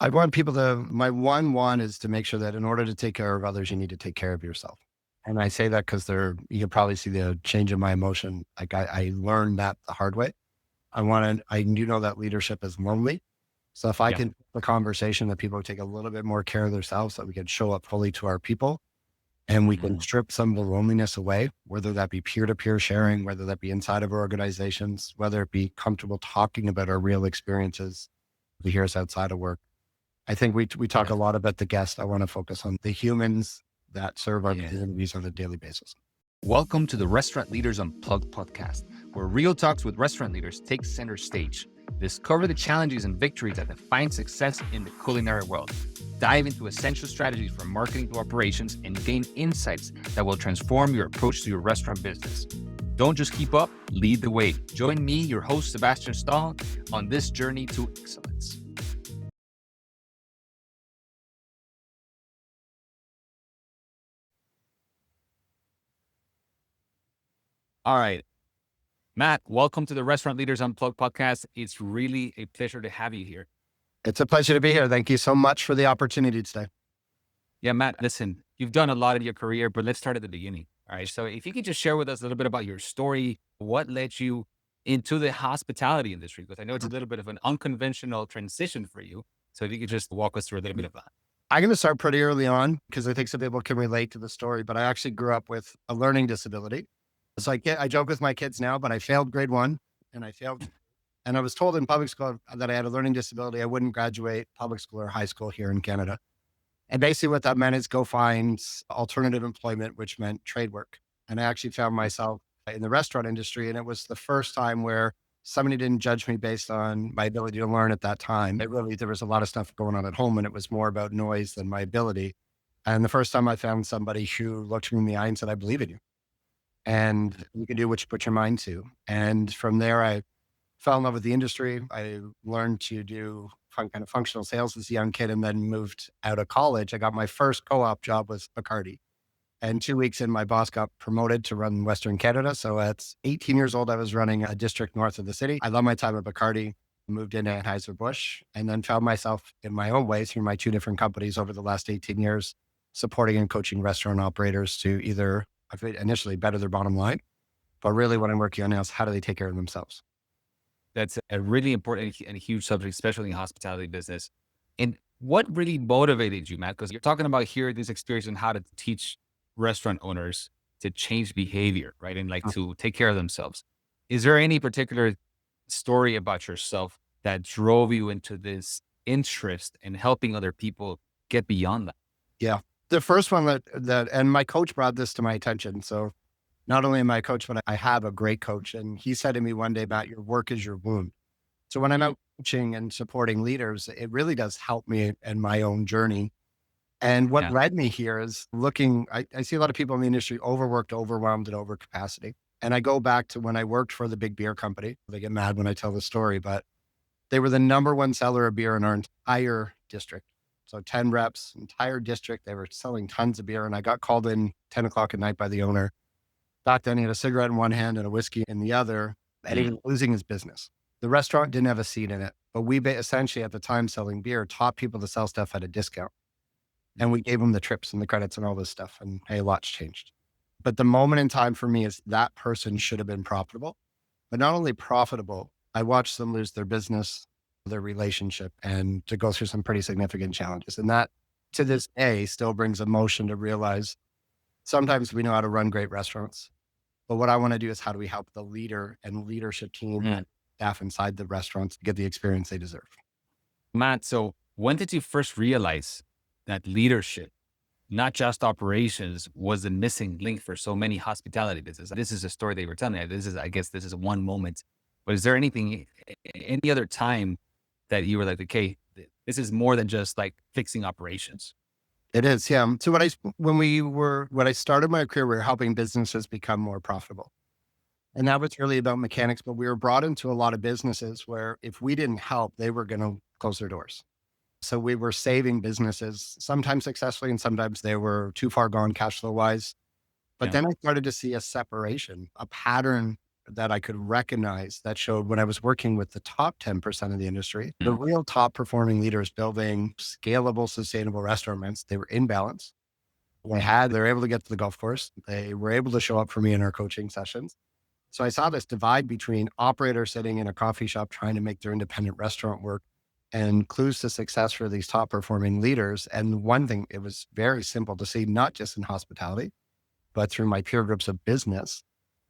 I want people my one is to make sure that in order to take care of others, you need to take care of yourself. And I say that because you can probably see the change in my emotion. Like I learned that the hard way. I do know that leadership is lonely. So if I Yeah. can, the conversation that people take a little bit more care of themselves, that we can show up fully to our people and we can Mhm. strip some of the loneliness away, whether that be peer to peer sharing, whether that be inside of our organizations, whether it be comfortable talking about our real experiences here outside of work. I think we talk Yeah. a lot about the guest. I want to focus on the humans that serve our Yeah. communities on a daily basis. Welcome to the Restaurant Leaders Unplugged podcast, where real talks with restaurant leaders take center stage. Discover the challenges and victories that define success in the culinary world. Dive into essential strategies from marketing to operations and gain insights that will transform your approach to your restaurant business. Don't just keep up, lead the way. Join me, your host, Sebastian Stahl, on this journey to excellence. All right. Matt, welcome to the Restaurant Leaders Unplugged podcast. It's really a pleasure to have you here. It's a pleasure to be here. Thank you so much for the opportunity today. Yeah, Matt, listen, you've done a lot in your career, but let's start at the beginning. All right. So if you could just share with us a little bit about your story, what led you into the hospitality industry? Because I know it's a little bit of an unconventional transition for you. So if you could just walk us through a little bit of that. I'm going to start pretty early on because I think some people can relate to the story, but I actually grew up with a learning disability. So I joke with my kids now, but I failed grade one and I failed. And I was told in public school that I had a learning disability. I wouldn't graduate public school or high school here in Canada. And basically what that meant is go find alternative employment, which meant trade work. And I actually found myself in the restaurant industry. And it was the first time where somebody didn't judge me based on my ability to learn at that time. There was a lot of stuff going on at home and it was more about noise than my ability. And the first time I found somebody who looked me in the eye and said, I believe in you and you can do what you put your mind to. And from there, I fell in love with the industry. I learned to do kind of functional sales as a young kid and then moved out of college. I got my first co-op job with Bacardi. And 2 weeks in, my boss got promoted to run Western Canada. So at 18 years old, I was running a district north of the city. I love my time at Bacardi, moved into Anheuser-Busch, and then found myself in my own way through my two different companies over the last 18 years, supporting and coaching restaurant operators to either initially better their bottom line, but really what I'm working on now is how do they take care of themselves? That's a really important and a huge subject, especially in hospitality business. And what really motivated you, Matt? Because you're talking about here this experience on how to teach restaurant owners to change behavior, right? And like to take care of themselves. Is there any particular story about yourself that drove you into this interest in helping other people get beyond that? Yeah. The first one and my coach brought this to my attention. So not only am I a coach, but I have a great coach. And he said to me one day, Matt, your work is your wound. So when I'm Mm. out coaching and supporting leaders, it really does help me in my own journey. And what Yeah. led me here is I see a lot of people in the industry overworked, overwhelmed, and over capacity. And I go back to when I worked for the big beer company. They get mad when I tell the story, but they were the number one seller of beer in our entire district. So 10 reps, entire district, they were selling tons of beer. And I got called in 10 o'clock at night by the owner. Back then, he had a cigarette in one hand and a whiskey in the other, and he Mm. was losing his business. The restaurant didn't have a seat in it, but essentially at the time selling beer taught people to sell stuff at a discount. And we gave them the trips and the credits and all this stuff. And hey, lots changed. But the moment in time for me is that person should have been profitable, but not only profitable, I watched them lose their business, their relationship, and to go through some pretty significant challenges. And that to this day still brings emotion to realize sometimes we know how to run great restaurants. But what I want to do is how do we help the leader and leadership team Mm. and staff inside the restaurants get the experience they deserve? Matt, so when did you first realize that leadership, not just operations, was the missing link for so many hospitality businesses? This is a story they were telling me. I guess this is one moment. But is there any other time that you were like, okay, this is more than just like fixing operations? It is, yeah. So when I started my career, we were helping businesses become more profitable. And that was really about mechanics, but we were brought into a lot of businesses where if we didn't help, they were going to close their doors. So we were saving businesses, sometimes successfully, and sometimes they were too far gone cash flow wise. But Yeah. then I started to see a separation, a pattern that I could recognize that showed when I was working with the top 10% of the industry, the real top performing leaders building scalable, sustainable restaurants, they were in balance. They were able to get to the golf course. They were able to show up for me in our coaching sessions. So I saw this divide between operators sitting in a coffee shop trying to make their independent restaurant work and clues to success for these top performing leaders. And one thing, it was very simple to see, not just in hospitality, but through my peer groups of business,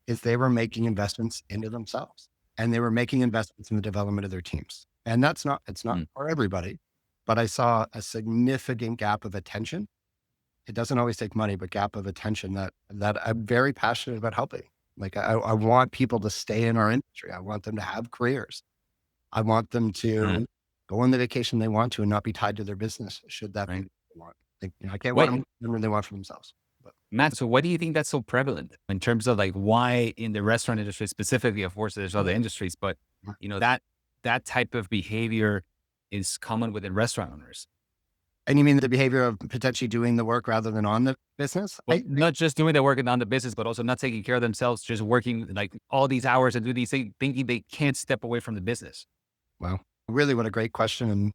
is they were making investments into themselves and they were making investments in the development of their teams. And it's not for everybody, but I saw a significant gap of attention. It doesn't always take money, but gap of attention that I'm very passionate about helping. Like I want people to stay in our industry. I want them to have careers. I want them to go on the vacation they want to and not be tied to their business. Should that be what they want? Like, I can't want them when they want for themselves. But Matt, so why do you think that's so prevalent in terms of like why in the restaurant industry specifically? Of course, there's other industries, but that type of behavior is common within restaurant owners. And you mean the behavior of potentially doing the work rather than on the business? Well, not just doing the work and on the business, but also not taking care of themselves, just working like all these hours and do these things, thinking they can't step away from the business. Wow. Really, what a great question. And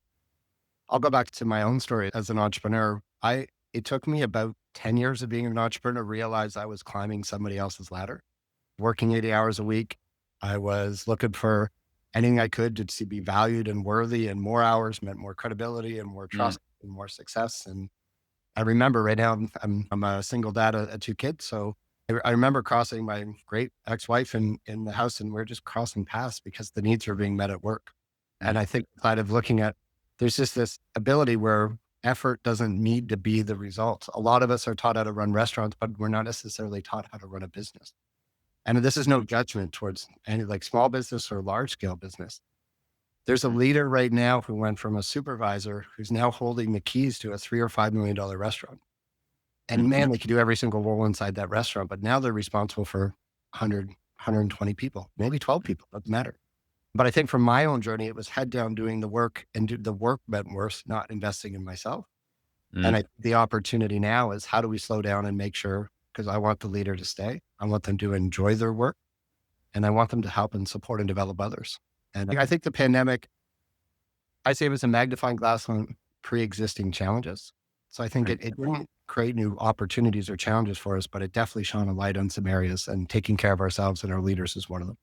I'll go back to my own story as an entrepreneur. It took me about 10 years of being an entrepreneur to realize I was climbing somebody else's ladder, working 80 hours a week. I was looking for anything I could to be valued and worthy, and more hours meant more credibility and more trust and more success. And I remember right now, I'm a single dad of 2 kids. So I remember crossing my great ex-wife in the house, and we're just crossing paths because the needs were being met at work. And I think outside of looking at, there's just this ability where effort doesn't need to be the result. A lot of us are taught how to run restaurants, but we're not necessarily taught how to run a business. And this is no judgment towards any like small business or large scale business. There's a leader right now who went from a supervisor who's now holding the keys to a $3 or $5 million restaurant. And man, they could do every single role inside that restaurant, but now they're responsible for 100, 120 people, maybe 12 people, doesn't matter. But I think from my own journey, it was head down doing the work, and the work meant worse, not investing in myself. And the opportunity now is how do we slow down and make sure, because I want the leader to stay. I want them to enjoy their work, and I want them to help and support and develop others. And I think the pandemic, I say it was a magnifying glass on pre-existing challenges. So I think it didn't create new opportunities or challenges for us, but it definitely shone a light on some areas, and taking care of ourselves and our leaders is one of them.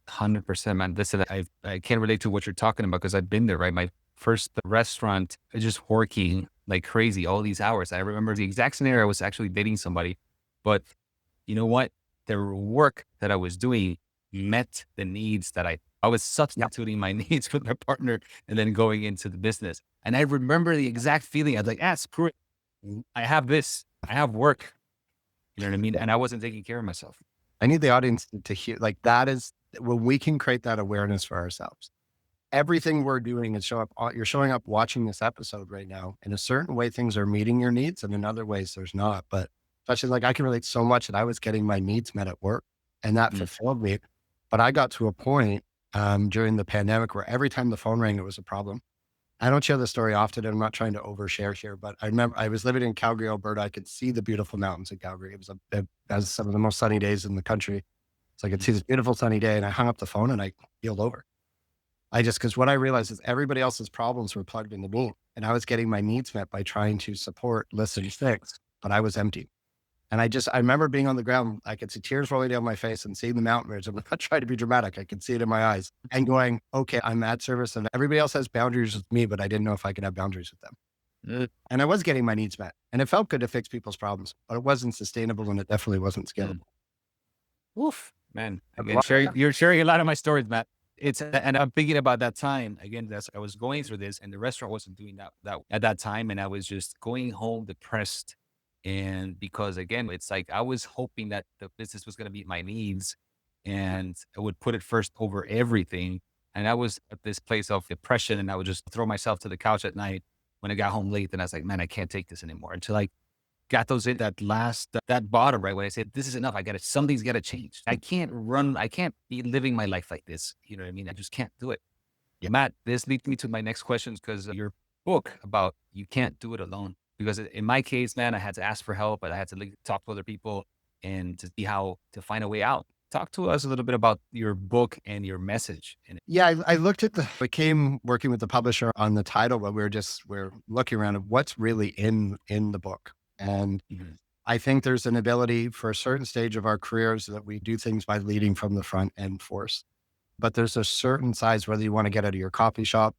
100%, man. Listen, I can't relate to what you're talking about because I've been there, right? My first restaurant, just working like crazy all these hours. I remember the exact scenario. I was actually dating somebody, but you know what? The work that I was doing met the needs that I was substituting my needs with my partner and then going into the business. And I remember the exact feeling. I was like, screw it. I have this. I have work. You know what I mean? And I wasn't taking care of myself. I need the audience to hear, like, that is when we can create that awareness for ourselves. Everything we're doing is you're showing up watching this episode right now. In a certain way, things are meeting your needs, and in other ways, there's not. But especially like I can relate so much that I was getting my needs met at work, and that fulfilled me. But I got to a point during the pandemic where every time the phone rang, it was a problem. I don't share the story often, and I'm not trying to overshare here, but I remember I was living in Calgary, Alberta. I could see the beautiful mountains in Calgary. It was some of the most sunny days in the country. So I could see this beautiful sunny day, and I hung up the phone and I keeled over. Because what I realized is everybody else's problems were plugged into me, and I was getting my needs met by trying to support, listen, fix, but I was empty. And I remember being on the ground. I could see tears rolling down my face and seeing the mountain range. I'm not trying to be dramatic. I could see it in my eyes and going, okay, I'm at service, and everybody else has boundaries with me, but I didn't know if I could have boundaries with them. And I was getting my needs met, and it felt good to fix people's problems, but it wasn't sustainable, and it definitely wasn't scalable. Oof, man. Again, you're sharing a lot of my stories, Matt. And I'm thinking about that time again. I was going through this, and the restaurant wasn't doing that at that time, and I was just going home depressed. And because again, it's like I was hoping that the business was going to meet my needs, and I would put it first over everything. And I was at this place of depression, and I would just throw myself to the couch at night when I got home late, and I was like, man, I can't take this anymore. Until I got those in that bottom, right? When I said, this is enough. Something's got to change. I can't be living my life like this. You know what I mean? I just can't do it. Yeah. Matt, this leads me to my next questions, because your book about you can't do it alone. Because in my case, man, I had to ask for help, but I had to talk to other people and to see how to find a way out. Talk to us a little bit about your book and your message in it. Yeah, I looked at we came working with the publisher on the title, but we're looking around at what's really in the book. And Mhm. I think there's an ability for a certain stage of our careers that we do things by leading from the front and force. But there's a certain size, whether you want to get out of your coffee shop.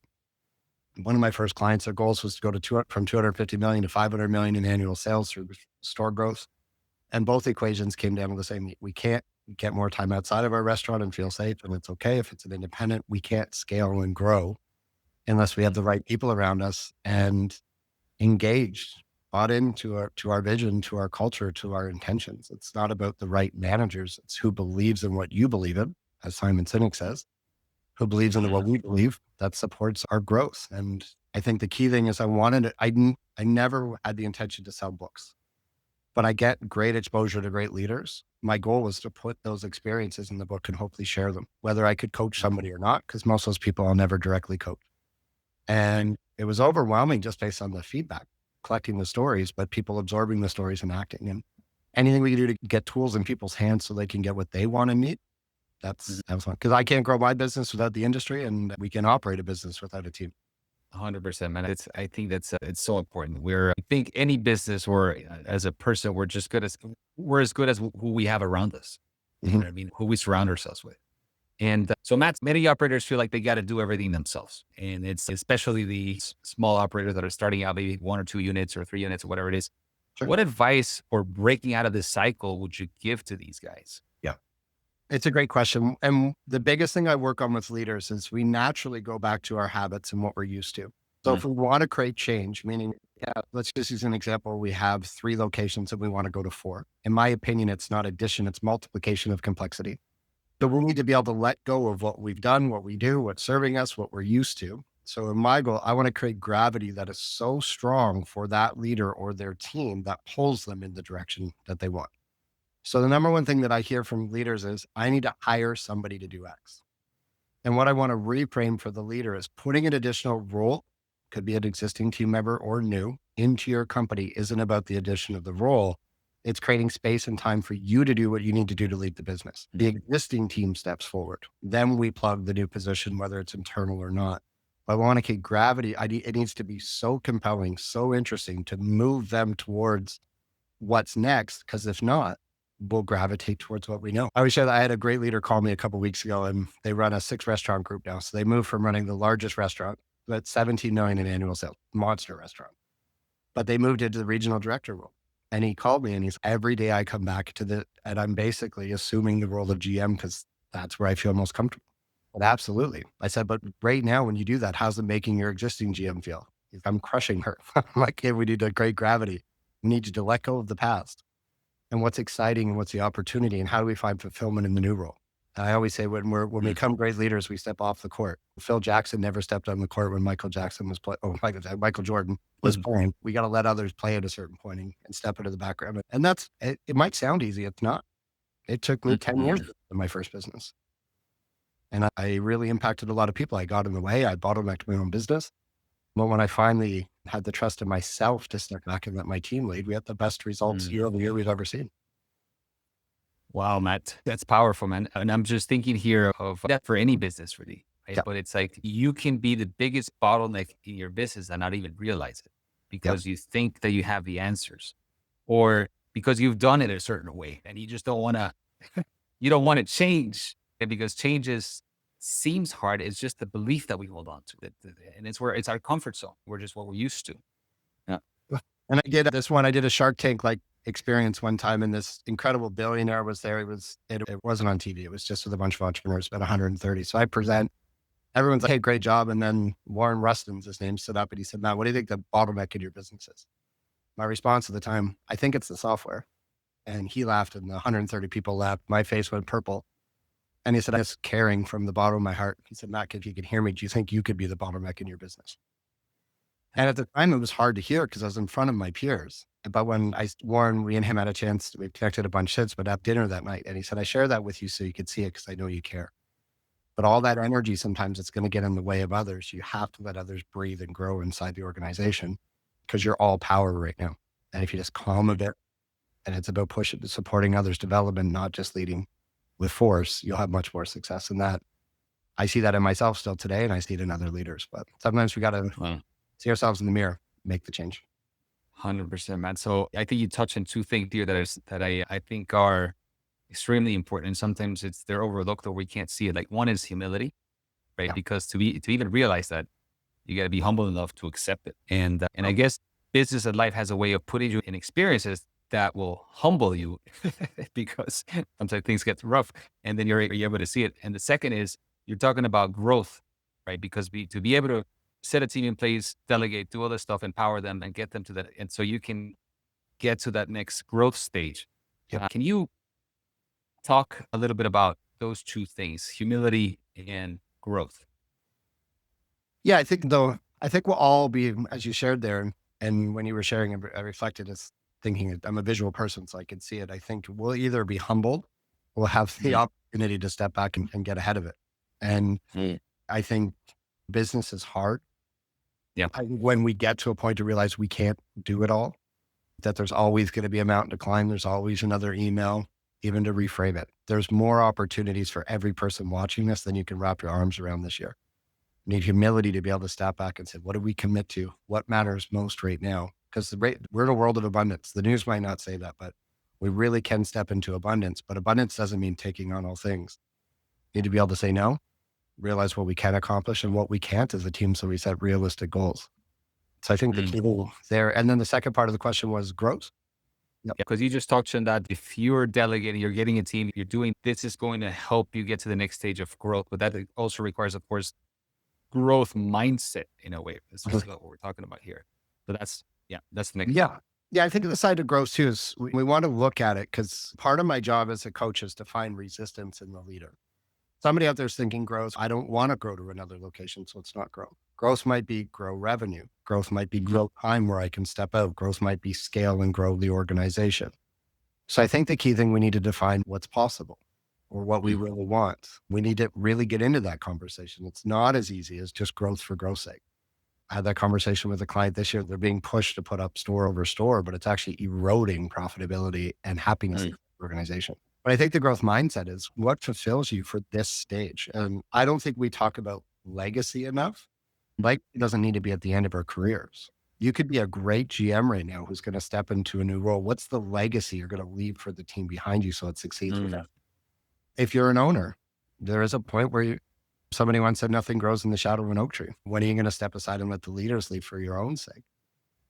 One of my first clients, their goals was to go to from 250 million to 500 million in annual sales through store growth. And both equations came down to the same. We can't get more time outside of our restaurant and feel safe. And it's okay if it's an independent. We can't scale and grow unless we have the right people around us and engaged, bought into our vision, to our culture, to our intentions. It's not about the right managers. It's who believes in what you believe in, as Simon Sinek says, who believes in what we believe that supports our growth. And I think the key thing is I never had the intention to sell books, but I get great exposure to great leaders. My goal was to put those experiences in the book and hopefully share them, whether I could coach somebody or not, because most of those people I'll never directly coach. And it was overwhelming just based on the feedback, collecting the stories, but people absorbing the stories and acting. And anything we can do to get tools in people's hands so they can get what they want and need, that was fun. Because I can't grow my business without the industry, and we can operate a business without a team. 100%, man. I think it's so important. I think any business or as a person, we're as good as who we have around us. You know Mhm. what I mean? Who we surround ourselves with. And so, Matt, many operators feel like they got to do everything themselves. And it's especially the small operators that are starting out, maybe 1 or 2 units or 3 units or whatever it is. Sure. What advice for breaking out of this cycle would you give to these guys? Yeah. It's a great question. And the biggest thing I work on with leaders is we naturally go back to our habits and what we're used to. So Mm, if we want to create change, meaning, yeah, let's just use an example. We have 3 locations and we want to go to 4. In my opinion, it's not addition, it's multiplication of complexity. So we need to be able to let go of what we've done, what we do, what's serving us, what we're used to. So in my goal, I want to create gravity that is so strong for that leader or their team that pulls them in the direction that they want. So the number one thing that I hear from leaders is I need to hire somebody to do X. And what I want to reframe for the leader is putting an additional role, could be an existing team member or new, into your company isn't about the addition of the role. It's creating space and time for you to do what you need to do to lead the business. The existing team steps forward. Then we plug the new position, whether it's internal or not. But I want to keep gravity. It needs to be so compelling, so interesting to move them towards what's next. Because if not, we'll gravitate towards what we know. I always share that I had a great leader call me a couple of weeks ago, and they run a 6 restaurant group now. So they moved from running the largest restaurant, about 17 million in annual sales, monster restaurant, but they moved into the regional director role. And he called me and he's every day I come back to and I'm basically assuming the role of GM because that's where I feel most comfortable. But absolutely. I said, but right now, when you do that, how's it making your existing GM feel? I'm crushing her. I'm like, hey, we need a great gravity. We need you to let go of the past and what's exciting and what's the opportunity and how do we find fulfillment in the new role. I always say when we mm, become great leaders, we step off the court. Phil Jackson never stepped on the court when Michael Jackson was playing. Oh, Michael Jordan was mm, playing. We got to let others play at a certain point and step into the background. And it might sound easy. It's not. It took me 10 years mm. in my first business. And I really impacted a lot of people. I got in the way. I bottlenecked my own business. But when I finally had the trust in myself to step back and let my team lead, we had the best results Mm. year over year we've ever seen. Wow, Matt, that's powerful, man. And I'm just thinking here of that for any business, really. Right? Yeah. But it's like you can be the biggest bottleneck in your business and not even realize it Yep. because you think that you have the answers or because you've done it a certain way and you just don't want to, you don't want to change. And because seems hard. It's just the belief that we hold on to it. And it's our comfort zone. We're just what we're used to. Yeah. And I did this one. I did a Shark Tank like experience one time, and this incredible billionaire was there. It wasn't on TV. It was just with a bunch of entrepreneurs, about 130. So I present. Everyone's like, "Hey, great job!" And then Warren Rustin's his name stood up and he said, "Matt, what do you think the bottleneck in your business is?" My response at the time, "I think it's the software." And he laughed, and the 130 people laughed. My face went purple. And he said, "I'm just caring from the bottom of my heart." He said, "Matt, if you can hear me, do you think you could be the bottleneck in your business?" And at the time, it was hard to hear because I was in front of my peers. But when Warren, we and him had a chance, we connected a bunch since, but at dinner that night. And he said, "I share that with you so you could see it because I know you care. But all that energy, sometimes it's going to get in the way of others. You have to let others breathe and grow inside the organization because you're all power right now. And if you just calm a bit, and it's about pushing, supporting others' development, not just leading, with force, you'll have much more success. And that I see that in myself still today, and I see it in other leaders. But sometimes we got to Wow. see ourselves in the mirror, make the change. 100%, man. So I think you touched on two things here that I think are extremely important. And sometimes they're overlooked or we can't see it. Like one is humility, right? Yeah. Because to even realize that, you got to be humble enough to accept it. And I Oh, guess business and life has a way of putting you in experiences that will humble you because sometimes things get rough and then you're able to see it. And the second is you're talking about growth, right? Because to be able to set a team in place, delegate, do all this stuff, empower them and get them to that. And so you can get to that next growth stage. yep. Can you talk a little bit about those two things, humility and growth? Yeah, I think we'll all be, as you shared there, and when you were sharing, I reflected as thinking, I'm a visual person, so I can see it. I think we'll either be humbled, we'll have the Mhm. opportunity to step back and get ahead of it. And Mm. I think business is hard. Yeah. When we get to a point to realize we can't do it all, that there's always going to be a mountain to climb. There's always another email, even to reframe it. There's more opportunities for every person watching this than you can wrap your arms around this year. You need humility to be able to step back and say, what do we commit to? What matters most right now? Because we're in a world of abundance. The news might not say that, but we really can step into abundance. But abundance doesn't mean taking on all things. You need to be able to say no, realize what we can accomplish and what we can't as a team. So we set realistic goals. So I think the Mm. key there. And then the second part of the question was growth. Yep. Yeah, because you just touched on that. If you're delegating, you're getting a team, you're doing this is going to help you get to the next stage of growth. But that also requires, of course, growth mindset in a way. This is what we're talking about here. So that's the next. Yeah. Yeah. I think the side of growth too is we want to look at it because part of my job as a coach is to find resistance in the leader. Somebody out there is thinking growth. I don't want to grow to another location, so it's not growth. Growth might be grow revenue. Growth might be grow time where I can step out. Growth might be scale and grow the organization. So I think the key thing we need to define what's possible or what we Mm. really want. We need to really get into that conversation. It's not as easy as just growth for growth's sake. I had that conversation with a client this year. They're being pushed to put up store over store, but it's actually eroding profitability and happiness in Mm. the organization. But I think the growth mindset is what fulfills you for this stage. And I don't think we talk about legacy enough. Like it doesn't need to be at the end of our careers. You could be a great GM right now who's going to step into a new role. What's the legacy you're going to leave for the team behind you so it succeeds with Mm. that? If you're an owner, there is a point where somebody once said nothing grows in the shadow of an oak tree. When are you going to step aside and let the leaders lead for your own sake?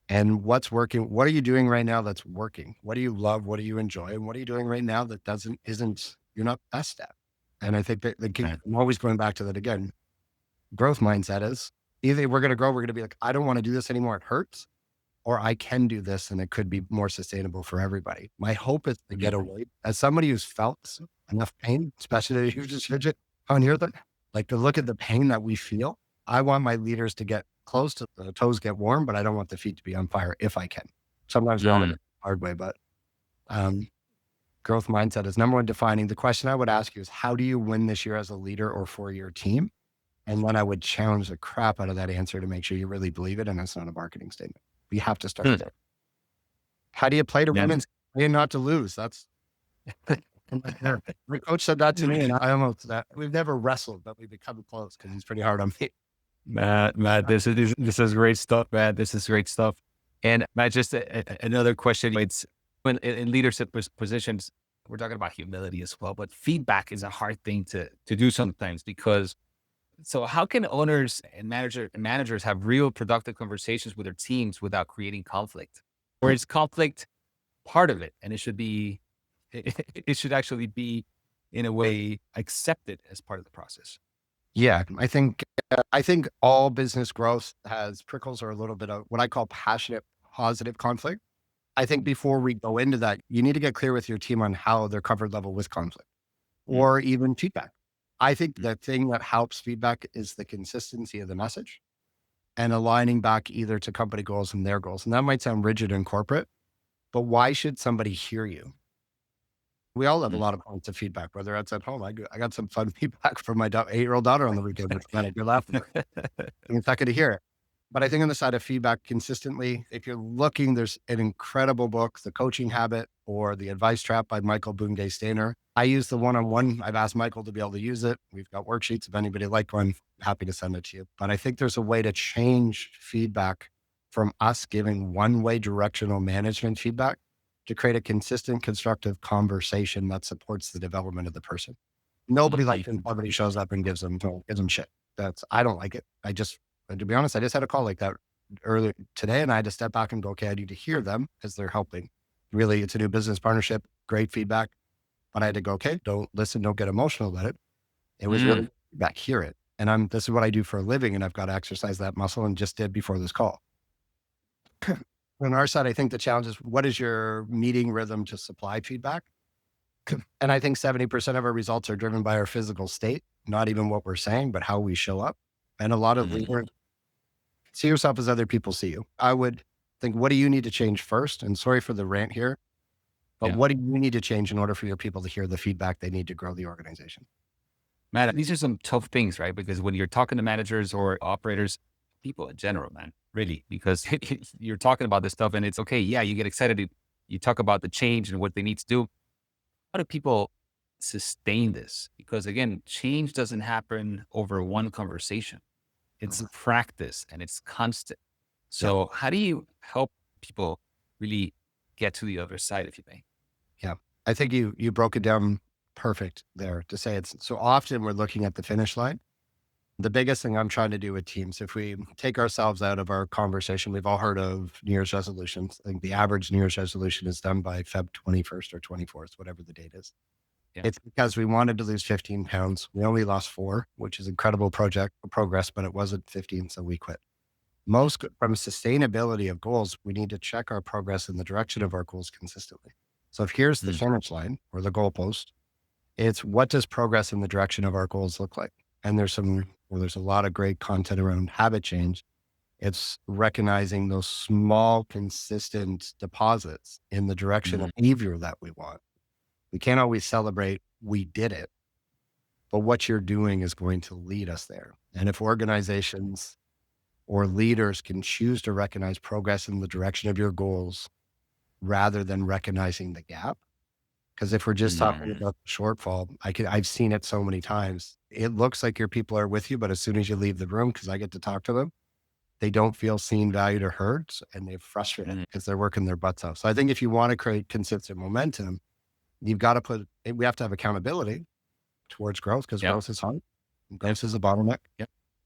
And what's working? What are you doing right now that's working? What do you love? What do you enjoy? And what are you doing right now that isn't you're not best at? And I think that Right. I'm always going back to that again. Growth mindset is either we're going to grow, we're going to be like, I don't want to do this anymore. It hurts, or I can do this and it could be more sustainable for everybody. My hope is to get Mhm. away as somebody who's felt enough pain, especially if you just fidget on here, like to look at the pain that we feel. I want my leaders to get close to the toes, get warm, but I don't want the feet to be on fire if I can. Sometimes we all Mm. the hard way, but um, growth mindset is number one defining. The question I would ask you is how do you win this year as a leader or for your team? And then I would challenge the crap out of that answer to make sure you really believe it and it's not a marketing statement. We have to start Mm. there. How do you play to win Man. and play not to lose? That's my coach said that to me, and I almost that we've never wrestled, but we've become close because he's pretty hard on me. Matt, this is great stuff, man. This is great stuff. And Matt, just another question. It's when in leadership positions, we're talking about humility as well, but feedback is a hard thing to do sometimes because so how can owners and managers have real productive conversations with their teams without creating conflict? Or is conflict part of it and it should actually be in a way accepted as part of the process? Yeah, I think all business growth has prickles or a little bit of what I call passionate, positive conflict. I think before we go into that, you need to get clear with your team on how they're comfort level with conflict Mm. or even feedback. I think Mm. the thing that helps feedback is the consistency of the message and aligning back either to company goals and their goals. And that might sound rigid and corporate, but why should somebody hear you? We all have a Mm. lot of points of feedback, whether it's at home. I got some fun feedback from my 8-year-old daughter on the weekend, which kind of good laughing. I'm excited to hear it. But I think on the side of feedback consistently, if you're looking, there's an incredible book, The Coaching Habit or The Advice Trap by Michael Bungay Stainer. I use the one-on-one. I've asked Michael to be able to use it. We've got worksheets. If anybody like one, happy to send it to you. But I think there's a way to change feedback from us giving one-way directional management feedback to create a consistent, constructive conversation that supports the development of the person. Nobody likes when somebody shows up and gives them shit. I don't like it. And to be honest, I just had a call like that earlier today, and I had to step back and go, okay, I need to hear them because they're helping. Really, it's a new business partnership, great feedback. But I had to go, okay, don't listen, don't get emotional about it. It was really feedback, hear it. And this is what I do for a living, and I've got to exercise that muscle and just did before this call. On our side, I think the challenge is what is your meeting rhythm to supply feedback? And I think 70% of our results are driven by our physical state, not even what we're saying, but how we show up. And a lot of leaders see yourself as other people see you. I would think, what do you need to change first? And sorry for the rant here, but what do you need to change in order for your people to hear the feedback they need to grow the organization? Man, these are some tough things, right? Because when you're talking to managers or operators, people in general, man, really, because you're talking about this stuff and it's okay. Yeah, you get excited. You talk about the change and what they need to do. How do people sustain this? Because again, change doesn't happen over one conversation. It's practice and it's constant. So how do you help people really get to the other side, if you may? Yeah. I think you broke it down perfect there to say it's so often we're looking at the finish line. The biggest thing I'm trying to do with teams, if we take ourselves out of our conversation, we've all heard of New Year's resolutions. I think the average New Year's resolution is done by Feb 21st or 24th, whatever the date is. Yeah. It's because we wanted to lose 15 pounds. We only lost 4, which is incredible progress, but it wasn't 15, so we quit. From sustainability of goals, we need to check our progress in the direction of our goals consistently. So if here's the finish line or the goalpost, it's what does progress in the direction of our goals look like? And there's a lot of great content around habit change. It's recognizing those small, consistent deposits in the direction of behavior that we want. We can't always celebrate we did it, but what you're doing is going to lead us there. And if organizations or leaders can choose to recognize progress in the direction of your goals rather than recognizing the gap, because if we're just talking about the shortfall, I've seen it so many times. It looks like your people are with you, but as soon as you leave the room, because I get to talk to them, they don't feel seen, valued, or heard, and they're frustrated because they're working their butts off. So I think if you want to create consistent momentum, you've got to we have to have accountability towards growth because growth is hard. Growth is a bottleneck.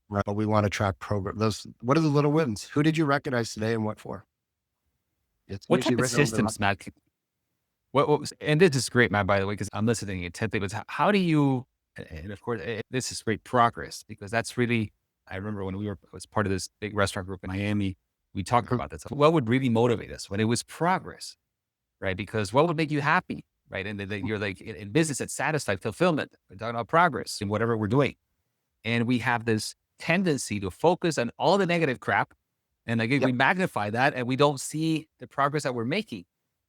Right. But we want to track progress. What are the little wins? Who did you recognize today and what for? It's What usually type of written over systems, Matt? And this is great, Matt, by the way, because I'm listening intently, but how do you, and of course, this is great progress because that's really, I remember when I was part of this big restaurant group in Miami, we talked about this. What would really motivate us when it was progress, right? Because what would make you happy, right? And then you're like in business, it's satisfied fulfillment. We're talking about progress in whatever we're doing. And we have this tendency to focus on all the negative crap. And again, we magnify that and we don't see the progress that we're making.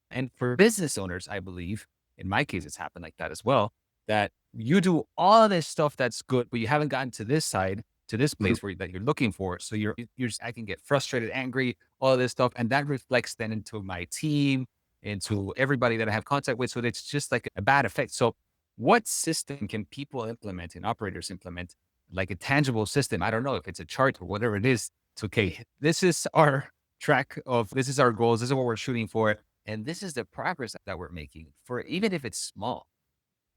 And for business owners, I believe, in my case, it's happened like that as well, that you do all this stuff that's good, but you haven't gotten to this side, to this place that you're looking for. So I can get frustrated, angry, all of this stuff. And that reflects then into my team, into everybody that I have contact with. So it's just like a bad effect. So what system can people implement and operators implement, like a tangible system? I don't know if it's a chart or whatever it is. It's okay. This is our this is our goals. This is what we're shooting for. And this is the progress that we're making for, even if it's small.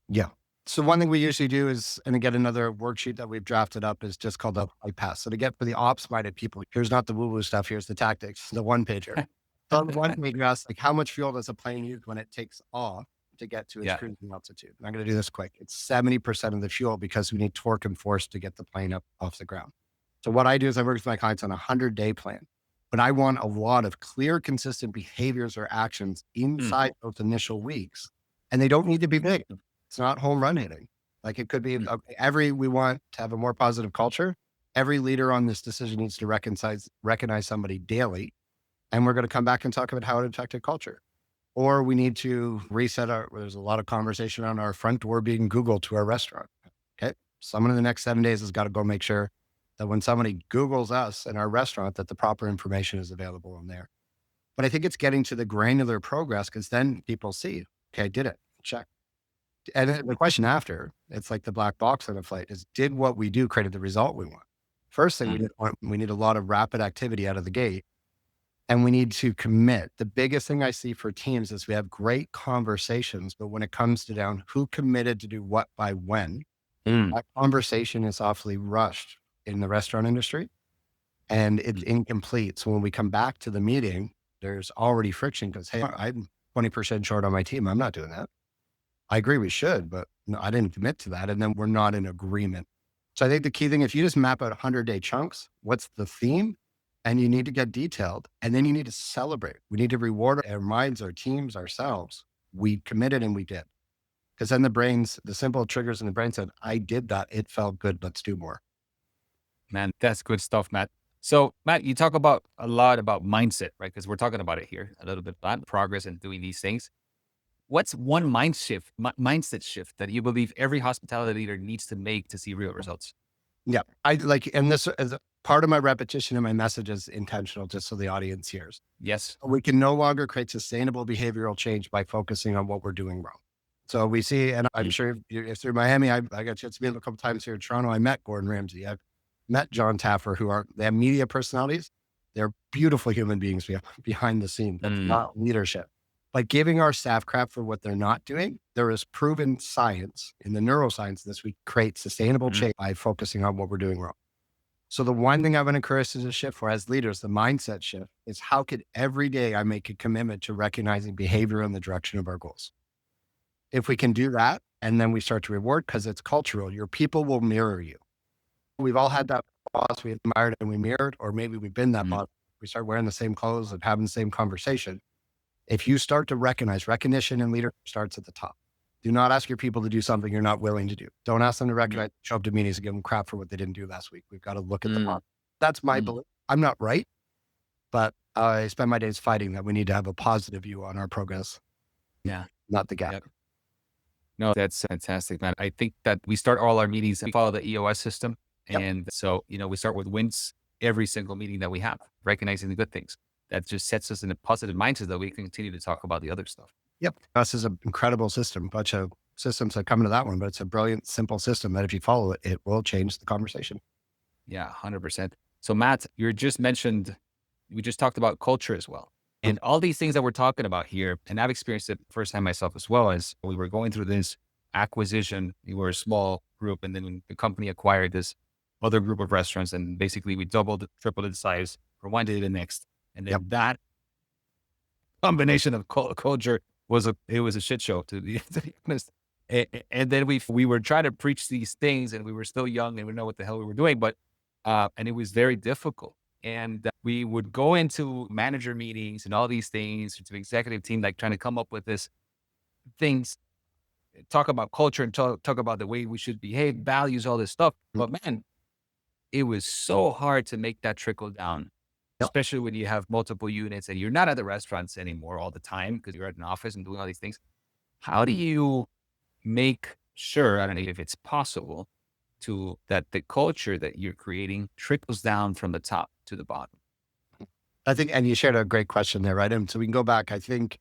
Yeah. So one thing we usually do is, and again, another worksheet that we've drafted up is just called the bypass. So to get for the ops-minded people, here's not the woo-woo stuff. Here's the tactics, the one pager. So the one pager asks, like, how much fuel does a plane use when it takes off to get to its cruising altitude? And I'm going to do this quick. It's 70% of the fuel because we need torque and force to get the plane up off the ground. So what I do is I work with my clients on a 100-day plan. But I want a lot of clear, consistent behaviors or actions inside those initial weeks. And they don't need to be big. It's not home run hitting. Like it could be we want to have a more positive culture. Every leader on this decision needs to recognize somebody daily. And we're going to come back and talk about how it affected culture. Or we need to there's a lot of conversation around our front door being Googled to our restaurant. Okay. Someone in the next 7 days has got to go make sure that when somebody Googles us and our restaurant, that the proper information is available in there. But I think it's getting to the granular progress because then people see, okay, I did it, check. And then the question after, it's like the black box on a flight is, did what we do create the result we want? First thing Mm. we need a lot of rapid activity out of the gate, and we need to commit. The biggest thing I see for teams is we have great conversations, but when it comes to down who committed to do what by when, Mm. that conversation is awfully rushed in the restaurant industry and it's incomplete. So when we come back to the meeting, there's already friction because, hey, I'm 20% short on my team. I'm not doing that. I agree we should, but no, I didn't commit to that. And then we're not in agreement. So I think the key thing, if you just map out 100-day chunks, what's the theme? And you need to get detailed. And then you need to celebrate. We need to reward our minds, our teams, ourselves. We committed and we did. Because then the simple triggers in the brain said, I did that. It felt good. Let's do more. Man, that's good stuff, Matt. So, Matt, you talk about a lot about mindset, right? Because we're talking about it here a little bit about progress and doing these things. What's one mindset shift that you believe every hospitality leader needs to make to see real results? Yeah. I like, and this is a part of my repetition and my message is intentional, just so the audience hears. Yes. We can no longer create sustainable behavioral change by focusing on what we're doing wrong. So we see, and I'm Mm. sure if through Miami, I got a chance to meet a couple times here in Toronto. I met Gordon Ramsay. I've met John Taffer, they have media personalities. They're beautiful human beings behind the scenes. That's Mm. not leadership. But giving our staff crap for what they're not doing, there is proven science in the neuroscience that we create sustainable Mm. change by focusing on what we're doing wrong. So the one thing I would encourage is a shift for as leaders, the mindset shift is how could every day I make a commitment to recognizing behavior in the direction of our goals. If we can do that, and then we start to reward because it's cultural, your people will mirror you. We've all had that boss we admired and we mirrored, or maybe we've been that Mm. boss. We start wearing the same clothes and having the same conversation. If you start to recognition and leadership starts at the top. Do not ask your people to do something you're not willing to do. Don't ask them to Mm. recognize, show up to meetings and give them crap for what they didn't do last week. We've got to look at the Mm. pot. That's my Mm. belief. I'm not right, but I spend my days fighting that we need to have a positive view on our progress, Yeah. not the gap. Yep. No, that's fantastic, man. I think that we start all our meetings and follow the EOS system. Yep. And so, we start with wins every single meeting that we have, recognizing the good things. That just sets us in a positive mindset that we can continue to talk about the other stuff. Yep. This is an incredible system, a bunch of systems that come into that one, but it's a brilliant, simple system that if you follow it, it will change the conversation. Yeah, 100%. So, Matt, we just talked about culture as well. And all these things that we're talking about here, and I've experienced it firsthand myself as well, as we were going through this acquisition. We were a small group, and then when the company acquired this other group of restaurants, and basically we tripled in size from one day to the next. And then Yep. that combination of culture was a shit show to be honest. And then we were trying to preach these things, and we were still young and we didn't know what the hell we were doing, but and it was very difficult. And we would go into manager meetings and all these things to the executive team, like trying to come up with this things, talk about culture and talk about the way we should behave, values, all this stuff. But man, it was so hard to make that trickle down, Yep. especially when you have multiple units and you're not at the restaurants anymore all the time because you're at an office and doing all these things. How do you make sure, I don't know if it's possible, that the culture that you're creating trickles down from the top to the bottom? I think, and you shared a great question there, right? And so we can go back. I think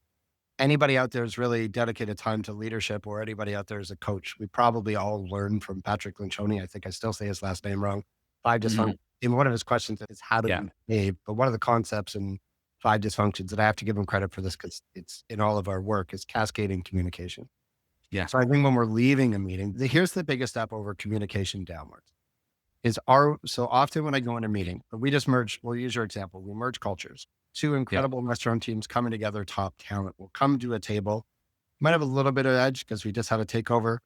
anybody out there has really dedicated time to leadership, or anybody out there is a coach. We probably all learned from Patrick Lencioni. I think I still say his last name wrong. Five Mhm. dysfunctions. And one of his questions is how do Yeah. we behave? But one of the concepts in five dysfunctions that I have to give him credit for this because it's in all of our work is cascading communication. Yeah. So I think when we're leaving a meeting, here's the biggest step over communication downwards so often when I go in a meeting, but we just merge, we'll use your example, we merge cultures. Two incredible restaurant teams coming together, top talent will come to a table, might have a little bit of edge because we just had a takeover.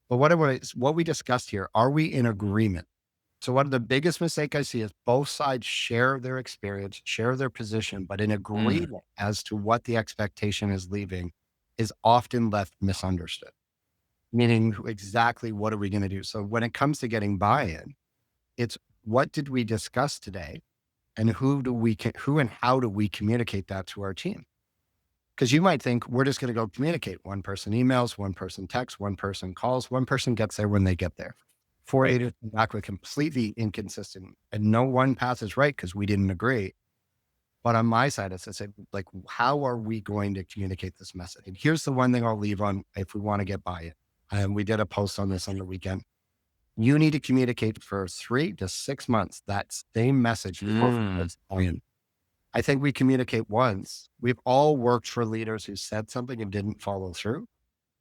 But what we discussed here, are we in agreement? So one of the biggest mistake I see is both sides share their experience, share their position, but in Mm. agreement as to what the expectation is leaving is often left misunderstood. Meaning exactly what are we going to do? So when it comes to getting buy-in, it's what did we discuss today? And who and how do we communicate that to our team? Because you might think we're just going to go communicate. One person emails, one person texts, one person calls, one person gets there when they get there. Four Right. leaders came back with completely inconsistent, and no one path is right because we didn't agree. But on my side, it's I said, like, how are we going to communicate this message? And here's the one thing I'll leave on if we want to get by it. And we did a post on this on the weekend. You need to communicate for 3 to 6 months that same message before Mm. it's on. I think we communicate once. We've all worked for leaders who said something and didn't follow through.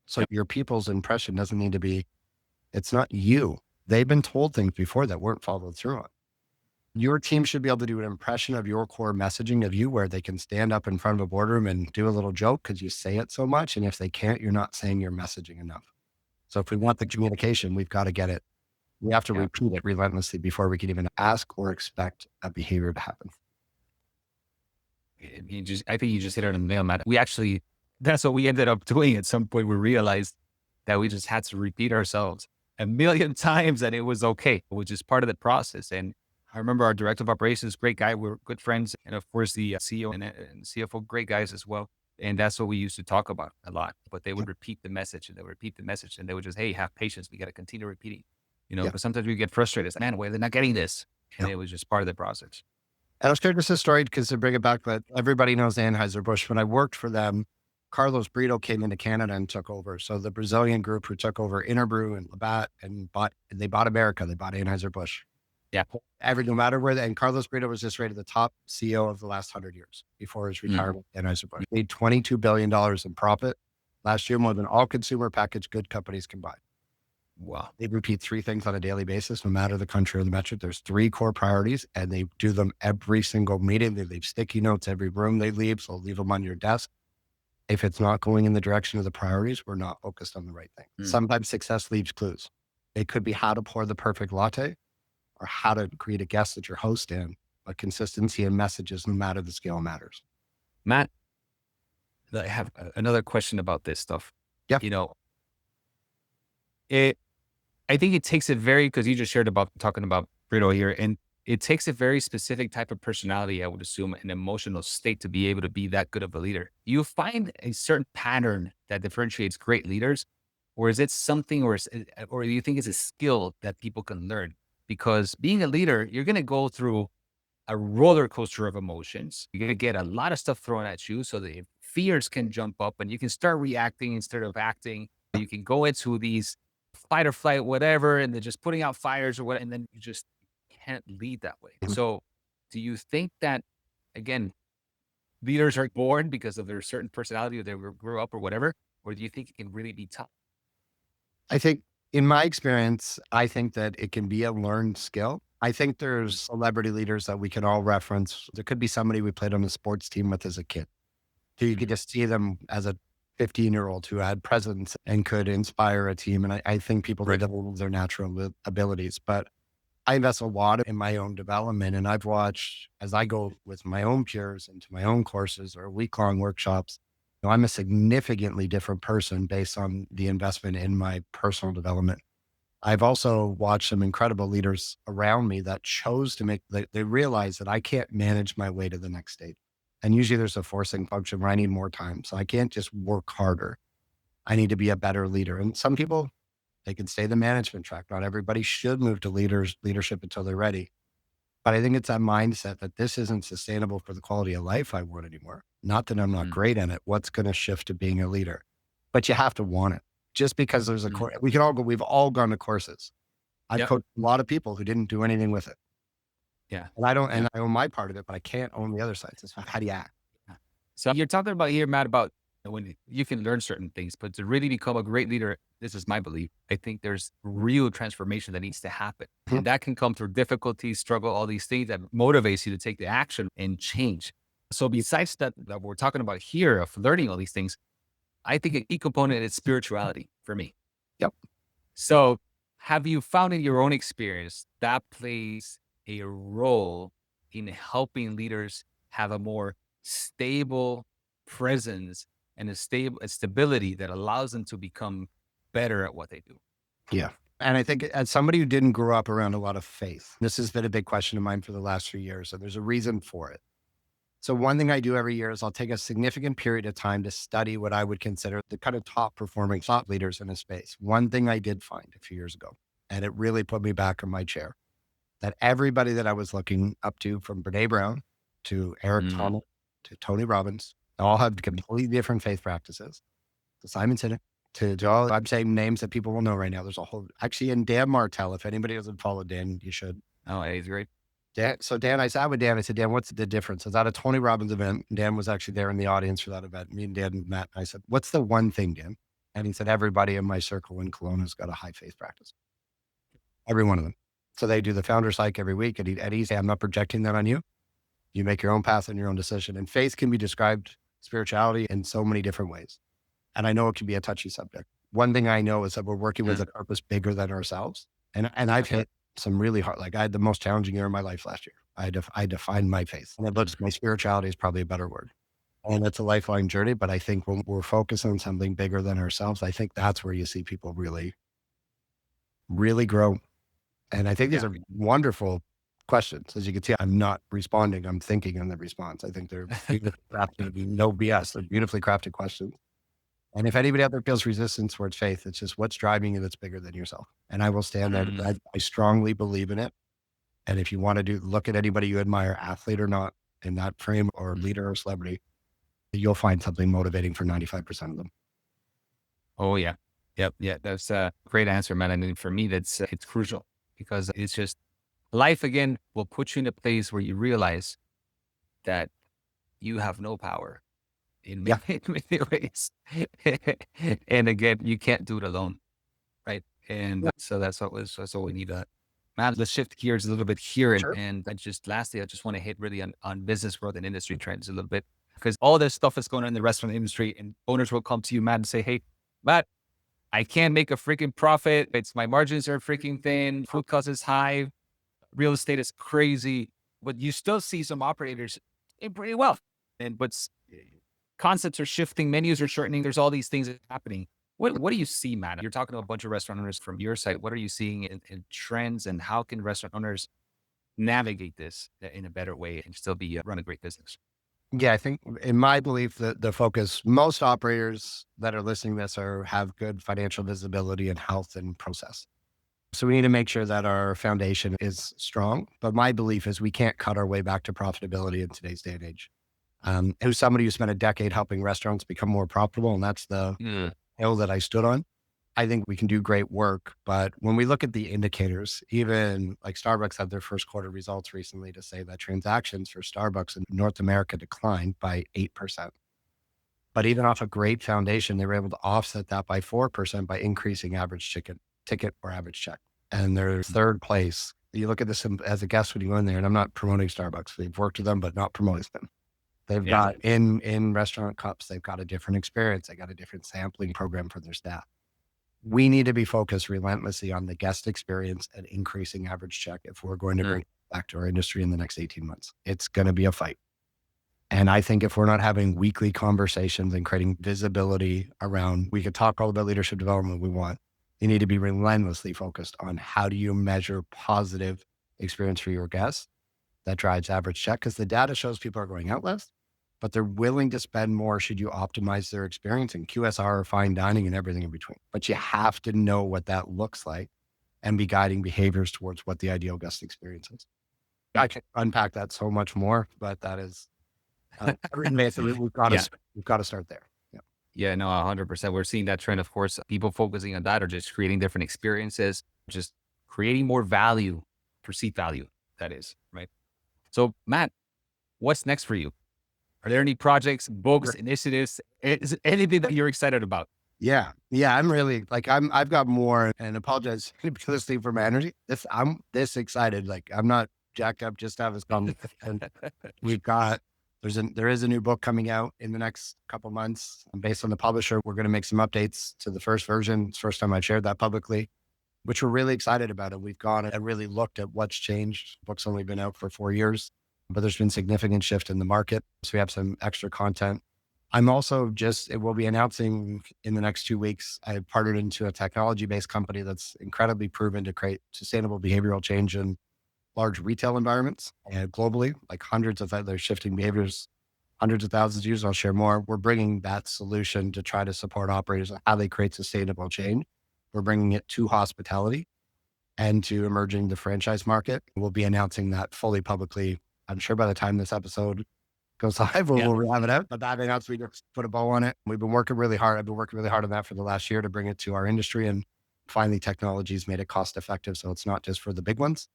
So Yep. your people's impression doesn't need to be, it's not you. They've been told things before that weren't followed through on. Your team should be able to do an impression of your core messaging of you where they can stand up in front of a boardroom and do a little joke because you say it so much. And if they can't, you're not saying your messaging enough. So if we want the communication, we've got to get it. We have to Yeah. repeat it relentlessly before we can even ask or expect a behavior to happen. I think you just hit it on the nail, Matt. That's what we ended up doing at some point. We realized that we just had to repeat ourselves a million times and it was okay, which is part of the process. And I remember our director of operations, great guy. We're good friends. And of course, the CEO and CFO, great guys as well. And that's what we used to talk about a lot. But they Yeah. would repeat the message and they would repeat the message and they would just, hey, have patience. We got to continue repeating, Yeah. but sometimes we get frustrated. It's like, man, why are they not getting this? And Yeah. it was just part of the process. And I'll share just a story because to bring it back, but everybody knows Anheuser-Busch. When I worked for them, Carlos Brito came into Canada and took over. So the Brazilian group who took over Interbrew and Labatt they bought America. They bought Anheuser-Busch. Yeah. No matter where, and Carlos Brito was just rated the top CEO of the last 100 years before his retirement. Anheuser-Busch made $22 billion in profit last year, more than all consumer packaged good companies combined. Wow. They repeat three things on a daily basis, no matter the country or the metric. There's three core priorities, and they do them every single meeting. They leave sticky notes every room they leave, so leave them on your desk. If it's not going in the direction of the priorities, we're not focused on the right thing. Sometimes success leaves clues. It could be how to pour the perfect latte or how to create a guest that you're hosting, but consistency in messages, no matter the scale, matters. Matt, I have another question about this stuff. Yeah. I think it takes because you just shared about talking about Brito here, and it takes a very specific type of personality, I would assume, an emotional state to be able to be that good of a leader. Do you find a certain pattern that differentiates great leaders, or is it something, or do you think it's a skill that people can learn? Because being a leader, you're going to go through a roller coaster of emotions. You're going to get a lot of stuff thrown at you. So the fears can jump up and you can start reacting instead of acting. You can go into these fight or flight, whatever, and they're just putting out fires or what, and then you just can't lead that way. So do you think that, again, leaders are born because of their certain personality or they grew up or whatever? Or do you think it can really be tough? I think in my experience, I think that it can be a learned skill. I think there's celebrity leaders that we can all reference. There could be somebody we played on the sports team with as a kid, who you could just see them as a 15-year-old who had presence and could inspire a team. And I think people develop their natural abilities, but I invest a lot in my own development. And I've watched as I go with my own peers into my own courses or week-long workshops, I'm a significantly different person based on the investment in my personal development. I've also watched some incredible leaders around me that chose to they realize that I can't manage my way to the next stage. And usually there's a forcing function where I need more time. So I can't just work harder. I need to be a better leader. And some people, they can stay the management track. Not everybody should move to leadership until they're ready. But I think it's that mindset that this isn't sustainable for the quality of life I want anymore. Not that I'm not great in it. What's going to shift to being a leader? But you have to want it. Just because there's a course, we've all gone to courses. I've coached a lot of people who didn't do anything with it. Yeah. And I own my part of it, but I can't own the other side. So how do you act? So you're talking about here, Matt, about when you can learn certain things, but to really become a great leader, this is my belief. I think there's real transformation that needs to happen. And that can come through difficulty, struggle, all these things that motivates you to take the action and change. So besides that we're talking about here of learning all these things, I think a key component is spirituality for me. Yep. So have you found in your own experience that plays a role in helping leaders have a more stable presence and a stability that allows them to become better at what they do? Yeah. And I think as somebody who didn't grow up around a lot of faith, this has been a big question of mine for the last few years. And there's a reason for it. So one thing I do every year is I'll take a significant period of time to study what I would consider the kind of top performing thought leaders in a space. One thing I did find a few years ago, And it really put me back in my chair that everybody that I was looking up to, from Brene Brown to Eric Mm. Thomas to Tony Robbins, all have completely different faith practices. To Simon Sinek, to all, I'm saying names that people will know right now. There's a whole, actually, and Dan Martell, if anybody doesn't follow Dan, you should. Oh, he's great. Dan, I sat with Dan. I said, Dan, what's the difference? I was at a Tony Robbins event. Dan was actually there in the audience for that event. Me and Dan and Matt. I said, what's the one thing, Dan? And he said, everybody in my circle in Kelowna has got a high faith practice. Every one of them. So they do the founder psych every week. And he said, I'm not projecting that on you. You make your own path and your own decision. And faith can be described, spirituality, in so many different ways. And I know it can be a touchy subject. One thing I know is that we're working with a purpose bigger than ourselves. And I've hit some really hard, like I had the most challenging year of my life last year. I defined my faith, and my spirituality is probably a better word. And it's a lifelong journey. But I think when we're focused on something bigger than ourselves, I think that's where you see people really, really grow. And I think these are wonderful questions. As you can see, I'm not responding. I'm thinking on the response. I think they're beautifully crafted, no BS. They're beautifully crafted questions. And if anybody out there feels resistance towards faith, it's just what's driving you that's bigger than yourself. And I will stand there. I strongly believe in it. And if you want to look at anybody you admire, athlete or not, in that frame, or leader or celebrity, you'll find something motivating for 95% of them. Oh yeah. Yep. Yeah. That's a great answer, man. I mean, for me, it's crucial because it's just life again will put you in a place where you realize that you have no power in Yeah. many ways. And again, you can't do it alone. Right. And so that's what we need to, man, let's shift gears a little bit here. Sure. And lastly, I just want to hit really on business growth and industry trends a little bit, because all this stuff is going on in the restaurant industry, and owners will come to you, Matt, and say, hey, Matt, I can't make a freaking profit. My margins are freaking thin. Food cost is high. Real estate is crazy, but you still see some operators doing pretty well. But concepts are shifting, menus are shortening. There's all these things happening. What do you see, Matt? You're talking to a bunch of restaurant owners from your side. What are you seeing in trends, and how can restaurant owners navigate this in a better way and still run a great business? Yeah, I think in my belief that the focus, most operators that are listening to this have good financial visibility and health and process. So we need to make sure that our foundation is strong. But my belief is we can't cut our way back to profitability in today's day and age. Who's somebody who spent a decade helping restaurants become more profitable, and that's the hill that I stood on. I think we can do great work, but when we look at the indicators, even like Starbucks had their first quarter results recently to say that transactions for Starbucks in North America declined by 8%. But even off a great foundation, they were able to offset that by 4% by increasing average ticket or average check. And their third place, you look at this as a guest when you go in there, and I'm not promoting Starbucks. We've worked with them, but not promoting them. They've got in restaurant cups, they've got a different experience. They got a different sampling program for their staff. We need to be focused relentlessly on the guest experience and increasing average check if we're going to bring it back to our industry in the next 18 months. It's going to be a fight. And I think if we're not having weekly conversations and creating visibility around, we could talk all about leadership development we want. You need to be relentlessly focused on how do you measure positive experience for your guests that drives average check, because the data shows people are going out less, but they're willing to spend more should you optimize their experience in QSR, fine dining, and everything in between. But you have to know what that looks like and be guiding behaviors towards what the ideal guest experience is. I can unpack that so much more, but that is we've got to start there. Yeah, no, 100%. We're seeing that trend, of course. People focusing on that, or just creating different experiences, just creating more value, perceived value, that is, right? So, Matt, what's next for you? Are there any projects, books, initiatives, anything that you're excited about? Yeah. I'm really I've got more, and apologize for my energy. I'm this excited. Like, I'm not jacked up just to have this conversation. There is a new book coming out in the next couple months. Based on the publisher, we're going to make some updates to the first version. It's the first time I shared that publicly, which we're really excited about. And we've gone and really looked at what's changed. The book's only been out for 4 years, but there's been significant shift in the market. So we have some extra content. I'm also we'll be announcing in the next 2 weeks, I've partnered into a technology-based company that's incredibly proven to create sustainable behavioral change in large retail environments and globally, like hundreds of other shifting behaviors, hundreds of thousands of users. I'll share more. We're bringing that solution to try to support operators on how they create sustainable change. We're bringing it to hospitality. and to emerging the franchise market. We'll be announcing that fully publicly. I'm sure by the time this episode goes live, we'll have it out. But that announcement, we just put a bow on it. We've been working really hard. I've been working really hard on that for the last year to bring it to our industry. And finally, technology's made it cost effective. So it's not just for the big ones,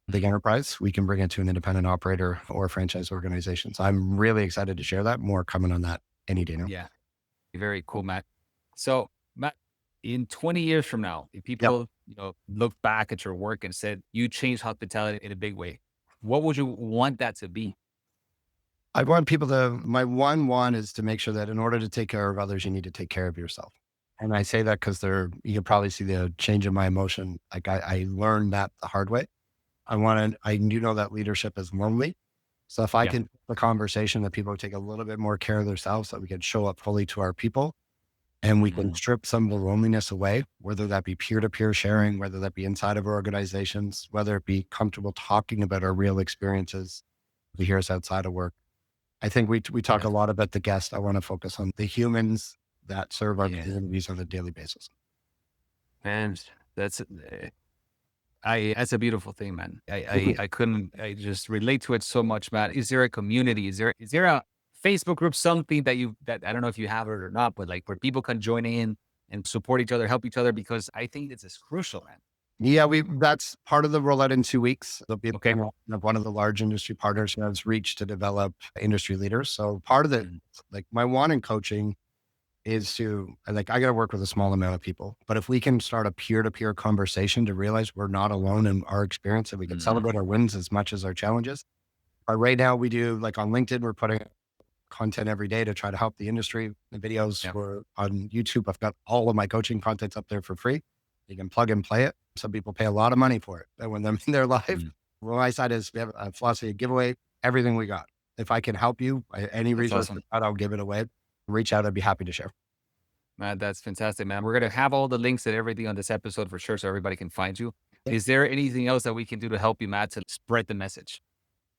big enterprise. We can bring it to an independent operator or a franchise organization. So I'm really excited to share that. More coming on that any day now. Yeah. Very cool, Matt. So, Matt, in 20 years from now, if Yep. people, look back at your work and said you changed hospitality in a big way, what would you want that to be? I want people my one is to make sure that in order to take care of others, you need to take care of yourself. And I say that because you can probably see the change in my emotion. Like I learned that the hard way. I do know that leadership is lonely. So if I Yeah. can have a conversation that people take a little bit more care of themselves, so we can show up fully to our people and we can strip some of the loneliness away, whether that be peer-to-peer sharing, whether that be inside of our organizations, whether it be comfortable talking about our real experiences here outside of work. I think we talk a lot about the guest. I want to focus on the humans that serve our communities on a daily basis. Man, that's a beautiful thing, man. I just relate to it so much, Matt. Is there a community? Is there a Facebook group, something that I don't know if you have it or not, but like where people can join in and support each other, help each other? Because I think this is crucial, man. Yeah, that's part of the rollout in 2 weeks. There'll be Okay. one of the large industry partners who has reached to develop industry leaders. So part of it, like my one in coaching is I got to work with a small amount of people, but if we can start a peer-to-peer conversation to realize we're not alone in our experience and we can celebrate our wins as much as our challenges. Right now we do, like on LinkedIn, we're putting content every day to try to help the industry. The videos were on YouTube. I've got all of my coaching contents up there for free. You can plug and play it. Some people pay a lot of money for it. And when they're in their life, well, my side is we have a philosophy of giveaway everything we got. If I can help you by any resource, I'll give it away. Reach out. I'd be happy to share. Man, that's fantastic, man. We're going to have all the links and everything on this episode for sure, so everybody can find you. Is there anything else that we can do to help you, Matt, to spread the message?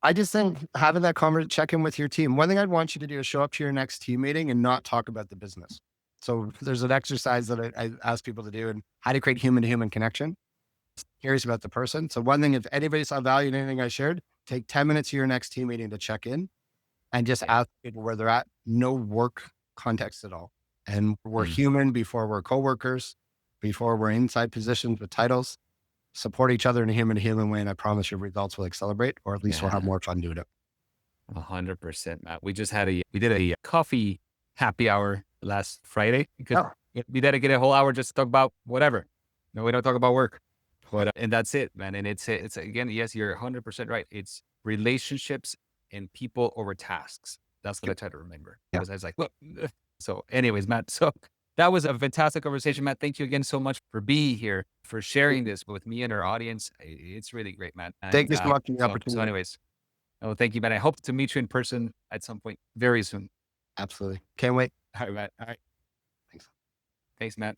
I just think having that conversation, check in with your team. One thing I'd want you to do is show up to your next team meeting and not talk about the business. So there's an exercise that I ask people to do, and how to create human to human connection. Curious about the person. So one thing, if anybody saw value in anything I shared, take 10 minutes to your next team meeting to check in and just ask people where they're at. No work context at all. And we're human before we're coworkers, before we're inside positions with titles. Support each other in a human to human way. And I promise your results will accelerate, or at least we'll have more fun doing it. 100%, Matt. We did a coffee happy hour last Friday because we dedicated a whole hour just to talk about whatever. No, we don't talk about work. But, and that's it, man. And it's again, yes, you're 100% right. It's relationships and people over tasks. That's what I try to remember. Because I was like, look. So anyways, Matt, so that was a fantastic conversation, Matt. Thank you again so much for being here, for sharing this with me and our audience. It's really great, Matt. And, thank you so much for the opportunity. So anyways, thank you, Matt. I hope to meet you in person at some point very soon. Absolutely. Can't wait. All right, Matt. All right. Thanks. Thanks, Matt.